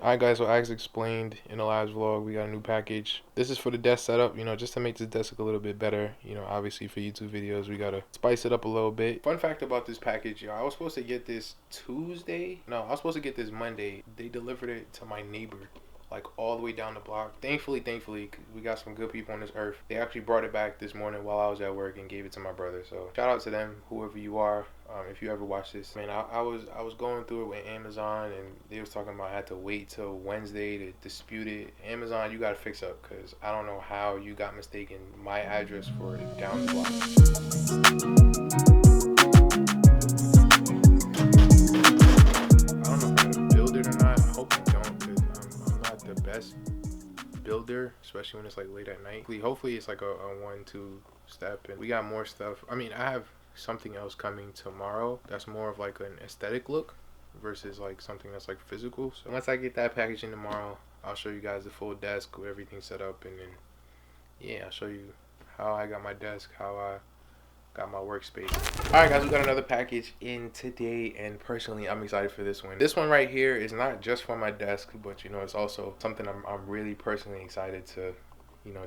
Alright guys, so as explained in the last vlog, we got a new package. This is for the desk setup, just to make this desk look a little bit better. Obviously for YouTube videos, we gotta spice it up a little bit. Fun fact about this package, y'all, I was supposed to get this Tuesday. No, I was supposed to get this Monday. They delivered it to my neighbor, like all the way down the block. Thankfully, we got some good people on this earth. They actually brought it back this morning while I was at work and gave it to my brother. So shout out to them, whoever you are. If you ever watch this, man, I was going through it with Amazon, and they was talking about I had to wait till Wednesday to dispute it. Amazon, you gotta fix up, because I don't know how you got mistaken my address for down the block. I don't know if I'm gonna build it or not. I hope you don't, because I'm not the best builder, especially when it's like late at night. Hopefully it's like a 1-2 step, and we got more stuff. I mean, I have something else coming tomorrow that's more of like an aesthetic look versus like something that's like physical. So once I get that package in tomorrow, I'll show you guys the full desk with everything set up, and then yeah, I'll show you how I got my desk, how I got my workspace. Alright guys, we got another package in today, and personally I'm excited for this one. This one right here is not just for my desk, but it's also something I'm really personally excited to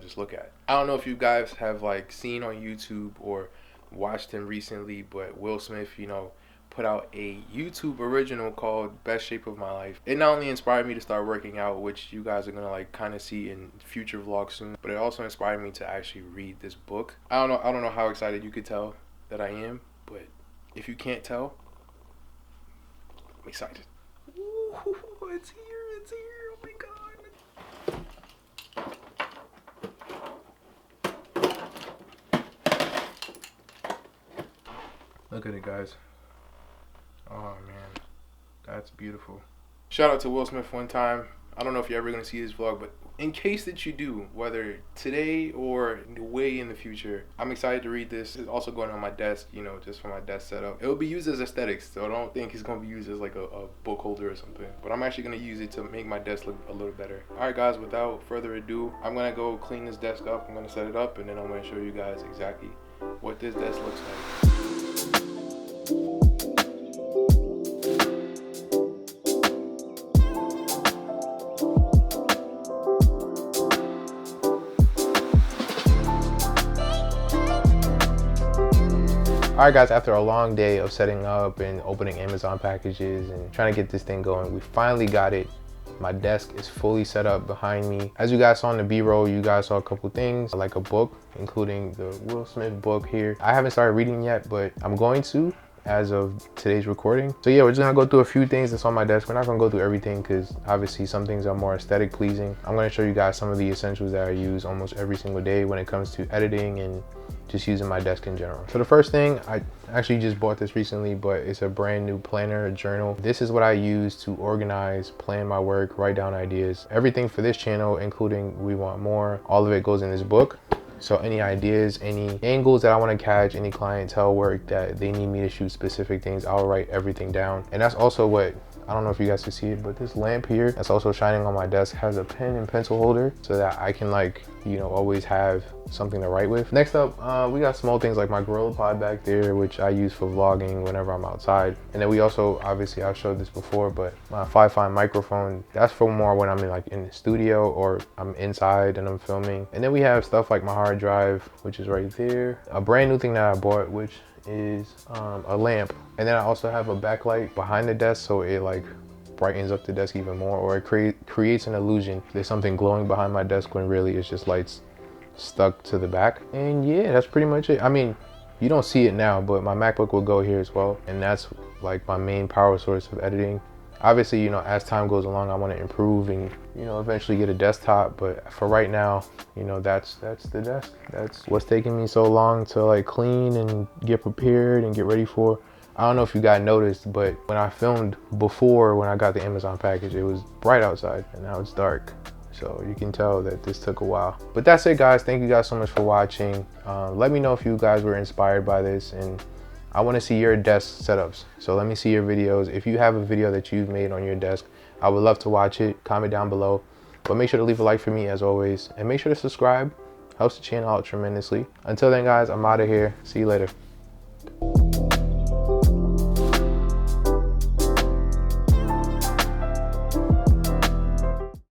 just look at. I don't know if you guys have like seen on YouTube or watched him recently, but Will Smith, put out a YouTube original called Best Shape of My Life. It not only inspired me to start working out, which you guys are gonna like kind of see in future vlogs soon, but it also inspired me to actually read this book. I don't know how excited you could tell that I am, but if you can't tell, I'm excited. Ooh, it's here, oh my god. Look at it, guys. Oh man, that's beautiful. Shout out to Will Smith one time. I don't know if you're ever gonna see this vlog, but in case that you do, whether today or way in the future, I'm excited to read this. It's also going on my desk, just for my desk setup. It will be used as aesthetics, so I don't think it's gonna be used as like a book holder or something. But I'm actually gonna use it to make my desk look a little better. Alright guys, without further ado, I'm gonna go clean this desk up. I'm gonna set it up, and then I'm gonna show you guys exactly what this desk looks like. Alright guys, after a long day of setting up and opening Amazon packages and trying to get this thing going, we finally got it. My desk is fully set up behind me. As you guys saw in the B-roll, you guys saw a couple things, like a book, including the Will Smith book here. I haven't started reading yet, but I'm going to as of today's recording. So yeah, we're just gonna go through a few things that's on my desk. We're not gonna go through everything because obviously some things are more aesthetic pleasing. I'm gonna show you guys some of the essentials that I use almost every single day when it comes to editing and just using my desk in general. So the first thing, I actually just bought this recently, but it's a brand new planner, a journal. This is what I use to organize, plan my work, write down ideas. Everything for this channel, including We Want More, all of it goes in this book. So any ideas, any angles that I want to catch, any clientele work that they need me to shoot specific things, I'll write everything down. And that's also what, I don't know if you guys can see it, but this lamp here that's also shining on my desk has a pen and pencil holder so that I can always have something to write with. Next up, we got small things like my Gorilla Pod back there, which I use for vlogging whenever I'm outside. And then we also, obviously I've showed this before, but my Fifine microphone, that's for more when I'm in the studio or I'm inside and I'm filming. And then we have stuff like my hard drive, which is right there. A brand new thing that I bought, which is a lamp. And then I also have a backlight behind the desk, so it brightens up the desk even more, or it creates an illusion there's something glowing behind my desk when really it's just lights stuck to the back. And yeah, that's pretty much it. I mean, you don't see it now, but my MacBook will go here as well, and that's like my main power source of editing. Obviously, as time goes along, I want to improve and eventually get a desktop, but for right now, that's the desk. That's what's taking me so long to clean and get prepared and get ready for. I don't know if you guys noticed, but when I filmed before, when I got the Amazon package, it was bright outside and now it's dark. So you can tell that this took a while. But that's it guys, thank you guys so much for watching. Let me know if you guys were inspired by this, and I want to see your desk setups. So let me see your videos. If you have a video that you've made on your desk, I would love to watch it. Comment down below. But make sure to leave a like for me as always. And make sure to subscribe. Helps the channel out tremendously. Until then guys, I'm out of here. See you later.